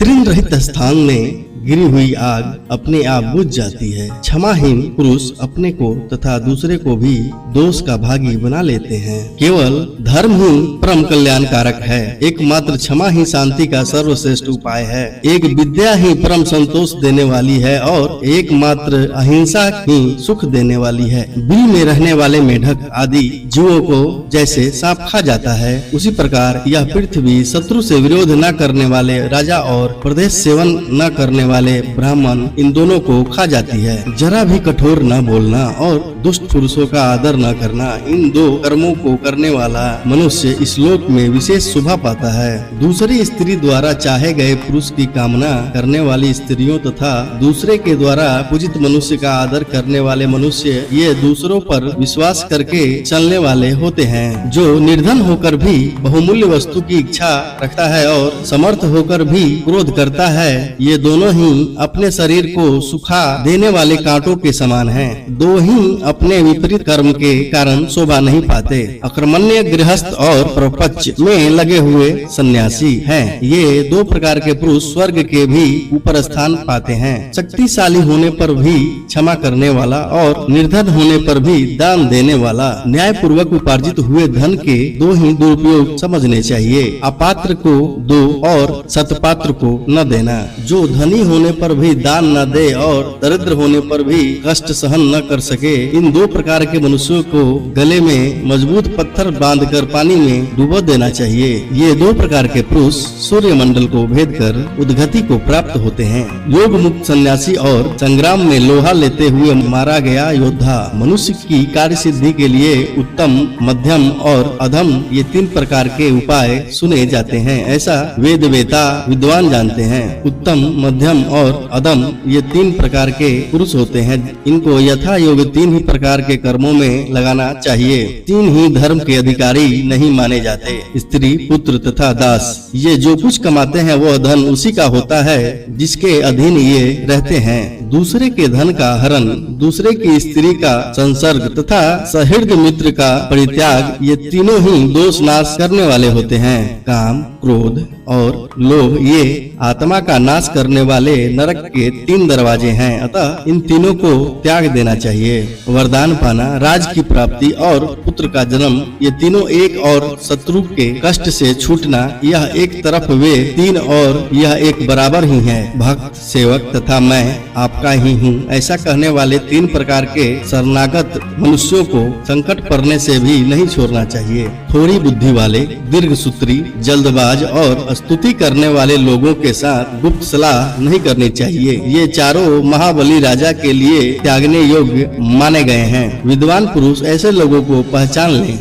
तृण रहित स्थान में गिरी हुई आग अपने आप बुझ जाती है। क्षमाहीन पुरुष अपने को तथा दूसरे को भी दोष का भागी बना लेते हैं। केवल धर्म ही परम कल्याणकारक है। एकमात्र क्षमा ही शांति का सर्वश्रेष्ठ उपाय है। एक विद्या ही परम संतोष देने वाली है और एकमात्र अहिंसा ही सुख देने वाली है। बिल में रहने वाले मेढक आदि जीवों को जैसे सांप खा जाता है, उसी प्रकार यह पृथ्वी शत्रु से विरोध न करने वाले राजा और प्रदेश सेवन न करने वाले ब्राह्मण इन दोनों को खा जाती है। जरा भी कठोर न बोलना और दुष्ट पुरुषों का आदर न करना, इन दो कर्मों को करने वाला मनुष्य इस लोक में विशेष शोभा पाता है। दूसरी स्त्री द्वारा चाहे गए पुरुष की कामना करने वाली स्त्रियों तथा दूसरे के द्वारा पूजित मनुष्य का आदर करने वाले मनुष्य ये दूसरों पर विश्वास करके चलने वाले होते हैं। जो निर्धन होकर भी बहुमूल्य वस्तु की इच्छा रखता है और समर्थ होकर भी क्रोध करता है, ये दोनों ही अपने शरीर को सुखा देने वाले कांटों के समान हैं। दो ही अपने विपरीत कर्म के कारण शोभा नहीं पाते। अकर्मण्य गृहस्थ और प्रपंच में लगे हुए सन्यासी हैं। ये दो प्रकार के पुरुष स्वर्ग के भी ऊपर स्थान पाते हैं। शक्तिशाली होने पर भी क्षमा करने वाला और निर्धन होने पर भी दान देने वाला। न्याय पूर्वक उपार्जित हुए धन के दो ही दुरुपयोग समझने चाहिए। अपात्र को दो और सत्पात्र को न देना। जो धनी होने पर भी दान न दे और दरिद्र होने पर भी कष्ट सहन न कर सके, इन दो प्रकार के मनुष्यों को गले में मजबूत पत्थर बांधकर पानी में डुबो देना चाहिए। ये दो प्रकार के पुरुष सूर्य मंडल को भेद कर उद्गति को प्राप्त होते हैं। योग मुक्त सन्यासी और संग्राम में लोहा लेते हुए मारा गया योद्धा। मनुष्य की कार्य सिद्धि के लिए उत्तम, मध्यम और अधम ये तीन प्रकार के उपाय सुने जाते हैं। ऐसा वेद वेता विद्वान जानते हैं। उत्तम, मध्यम और अधम ये तीन प्रकार के पुरुष होते हैं। इनको यथा योग तीन ही प्रकार के कर्मों में लगाना चाहिए। तीन ही धर्म के अधिकारी नहीं माने जाते, स्त्री, पुत्र तथा दास। ये जो कुछ कमाते हैं वह धन उसी का होता है जिसके अधीन ये रहते हैं। दूसरे के धन का हरण, दूसरे की स्त्री का संसर्ग तथा सहृदय मित्र का परित्याग ये तीनों ही दोष नाश करने वाले होते हैं। काम, क्रोध और लोभ ये आत्मा का नाश करने वाले नरक के तीन दरवाजे हैं। अतः इन तीनों को त्याग देना चाहिए। वरदान पाना, राज की प्राप्ति और पुत्र का जन्म ये तीनों एक और शत्रु के कष्ट से छूटना, यह एक तरफ वे तीन और यह एक बराबर ही है। भक्त, सेवक तथा मैं आपका ही हूँ, ऐसा कहने वाले तीन प्रकार के शरणागत मनुष्यों को संकट पड़ने से भी नहीं छोड़ना चाहिए। थोड़ी बुद्धि वाले, दीर्घ सूत्री, जल्दबाज और स्तुति करने वाले लोगों के साथ गुप्त सलाह नहीं करनी चाहिए। ये चारों महाबली राजा के लिए त्यागने योग्य माने गए हैं। विद्वान पुरुष ऐसे लोगों को पहचान लें।